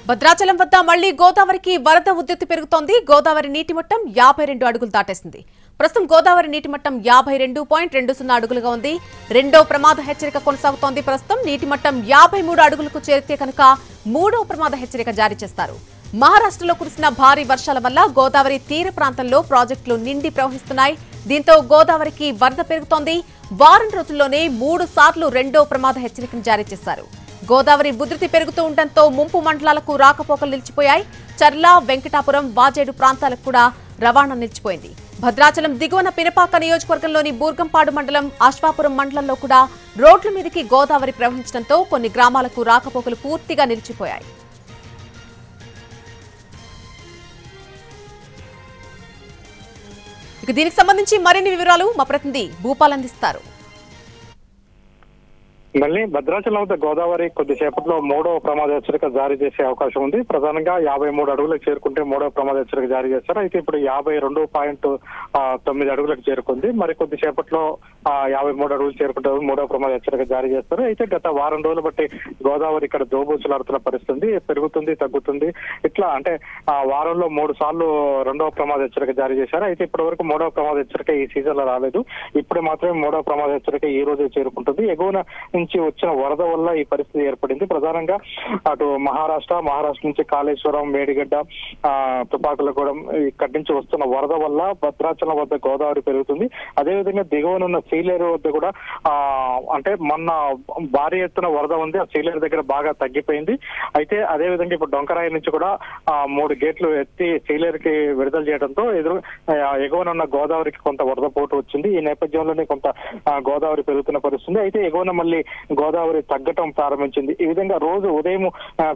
భద్రాచలం వద్ద మళ్లీ గోదావరికి వరద ఉధృతి పెరుగుతోంది. గోదావరి నీటి మట్టం 52 అడుగులు దాటేసింది. ప్రస్తుతం గోదావరి నీటి మట్టం 52.20 అడుగులుగా ఉంది. రెండో ప్రమాద హెచ్చరిక కొనసాగుతోంది. ప్రస్తుతం నీటి మట్టం 53 అడుగులకు చేరితే కనుక మూడో ప్రమాద హెచ్చరిక జారీ చేస్తారు. మహారాష్ట్రలో కురిసిన భారీ వర్షాల వల్ల గోదావరి తీర ప్రాంతంలో ప్రాజెక్టులు నిండి ప్రవహిస్తున్నాయి. దీంతో గోదావరికి వరద పెరుగుతోంది. వారం రోజుల్లోనే 3 సార్లు రెండో ప్రమాద హెచ్చరికను జారీ చేశారు. గోదావరి ఉధృతి పెరుగుతూ ఉండటంతో ముంపు మండలాలకు రాకపోకలు నిలిచిపోయాయి. చర్ల, వెంకటాపురం, వాజేడు ప్రాంతాలకు కూడా రవాణా నిలిచిపోయింది. భద్రాచలం దిగువన పినపాక నియోజకవర్గంలోని బూర్గంపాడు మండలం, అశ్వాపురం మండలంలో కూడా రోడ్ల మీదకి గోదావరి ప్రవహించడంతో కొన్ని గ్రామాలకు రాకపోకలు పూర్తిగా నిలిచిపోయాయి. ఇక దీనికి సంబంధించి మరిన్ని వివరాలు మా ప్రతినిధి భూపాల్ అందిస్తారు. మళ్ళీ భద్రాచలం వద్ద గోదావరి కొద్దిసేపట్లో మూడవ ప్రమాద హెచ్చరిక జారీ చేసే అవకాశం ఉంది. ప్రధానంగా 53 అడుగులకు చేరుకుంటే మూడవ ప్రమాద హెచ్చరిక జారీ చేస్తారు. అయితే ఇప్పుడు 52.9 అడుగులకు చేరుకుంది. మరి కొద్దిసేపట్లో 53 అడుగులు చేరుకుంటే మూడవ ప్రమాద హెచ్చరిక జారీ చేస్తారు. అయితే గత వారం రోజులు బట్టి గోదావరి ఇక్కడ దోబూసులాడుతున్న పరిస్థితి, పెరుగుతుంది, తగ్గుతుంది. ఇట్లా అంటే వారంలో 3 సార్లు రెండవ ప్రమాద హెచ్చరిక జారీ చేశారు. అయితే ఇప్పటి వరకు మూడవ ప్రమాద హెచ్చరిక ఈ సీజన్ లో రాలేదు. ఇప్పుడు మాత్రమే మూడవ ప్రమాద హెచ్చరిక ఈ రోజే చేరుకుంటుంది. ఎగువన నుంచి వచ్చిన వరద వల్ల ఈ పరిస్థితి ఏర్పడింది. ప్రధానంగా అటు మహారాష్ట్ర నుంచి కాళేశ్వరం, మేడిగడ్డ, తుపాకులగూడెం ఇక్కడి నుంచి వస్తున్న వరద వల్ల భద్రాచలం వద్ద గోదావరి పెరుగుతుంది. అదేవిధంగా దిగువనున్న సీలేరు వద్ద కూడా అంటే మొన్న భారీ ఎత్తున వరద ఉంది. ఆ సీలేరు దగ్గర బాగా తగ్గిపోయింది. అయితే అదేవిధంగా ఇప్పుడు డొంకరాయి నుంచి కూడా 3 గేట్లు ఎత్తి సీలేరుకి విడుదల చేయడంతో ఎగువనున్న గోదావరికి కొంత వరద పోటు వచ్చింది. ఈ నేపథ్యంలోనే కొంత గోదావరి పెరుగుతున్న పరిస్థితి. అయితే ఎగువన మళ్ళీ గోదావరి తగ్గటం ప్రారంభించింది. ఈ విధంగా రోజు ఉదయం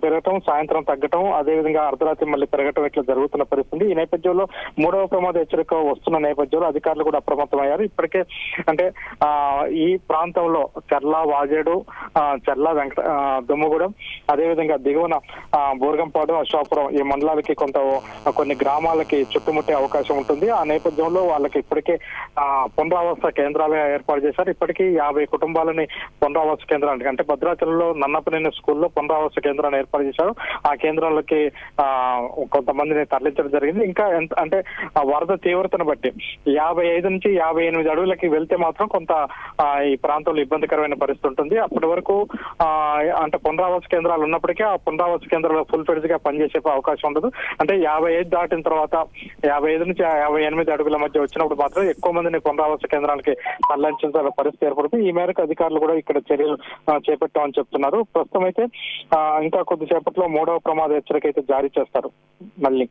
పెరగటం, సాయంత్రం తగ్గటం, అదేవిధంగా అర్ధరాత్రి మళ్ళీ పెరగటం ఇట్లా జరుగుతున్న పరిస్థితి. ఈ నేపథ్యంలో మూడవ ప్రమాద హెచ్చరిక వస్తున్న నేపథ్యంలో అధికారులు కూడా అప్రమత్తమయ్యారు. ఇప్పటికే అంటే ఈ ప్రాంతంలో చర్ల, వాజేడు, చర్ల, దుమ్మగూడెం, అదేవిధంగా దిగువన బూర్గంపాడు, అశ్వాపురం ఈ మండలాలకి కొన్ని గ్రామాలకి చుట్టుముట్టే అవకాశం ఉంటుంది. ఆ నేపథ్యంలో వాళ్ళకి ఇప్పటికే పునరావాస కేంద్రాలు ఏర్పాటు చేశారు. ఇప్పటికీ 50 కుటుంబాలని పునరావాస కేంద్రానికి అంటే భద్రాచలంలో నన్నపనేని స్కూల్లో పునరావాస కేంద్రాన్ని ఏర్పాటు చేశారు. ఆ కేంద్రాలకి కొంతమందిని తరలించడం జరిగింది. ఇంకా అంటే వరద తీవ్రతను బట్టి 55 నుంచి 58 అడుగులకి వెళ్తే మాత్రం కొంత ఈ ప్రాంతంలో ఇబ్బందికరమైన పరిస్థితి ఉంటుంది. అప్పటి వరకు అంటే పునరావాస కేంద్రాలు ఉన్నప్పటికీ ఆ పునరావాస కేంద్రాలు ఫుల్ ఫెడ్జ్ గా పనిచేసే అవకాశం ఉండదు. అంటే 55 దాటిన తర్వాత 55 నుంచి 58 అడుగుల మధ్య వచ్చినప్పుడు మాత్రం ఎక్కువ మందిని పునరావాస కేంద్రాలకి తరలించాల్సిన పరిస్థితి ఏర్పడుతుంది. ఈ మేరకు అధికారులు కూడా ఇక్కడ చర్యలు చేపట్టామని చెప్తున్నారు. ప్రస్తుతం అయితే ఇంకా కొద్దిసేపట్లో మూడవ ప్రమాద హెచ్చరిక అయితే జారీ చేస్తారు. మళ్ళీ